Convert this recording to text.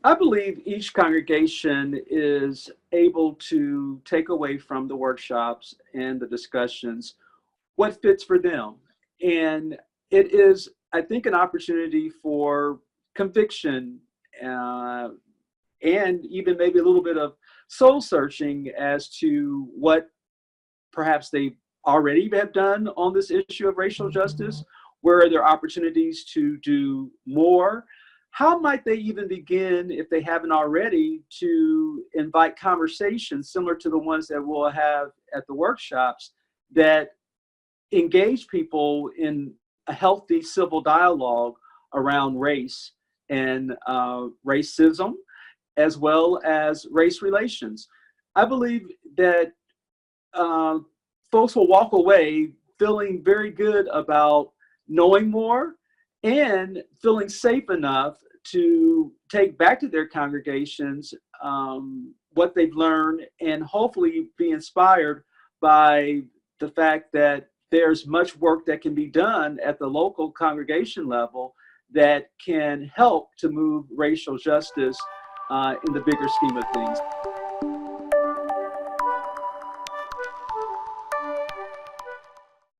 I believe each congregation is able to take away from the workshops and the discussions what fits for them. And it is, I think, an opportunity for conviction, uh, and even maybe a little bit of soul searching as to what perhaps they already have done on this issue of racial justice. Where are there opportunities to do more? How might they even begin, if they haven't already, to invite conversations similar to the ones that we'll have at the workshops that engage people in a healthy civil dialogue around race and racism, as well as race relations? I believe that uh, folks will walk away feeling very good about knowing more and feeling safe enough to take back to their congregations what they've learned, and hopefully be inspired by the fact that there's much work that can be done at the local congregation level that can help to move racial justice in the bigger scheme of things.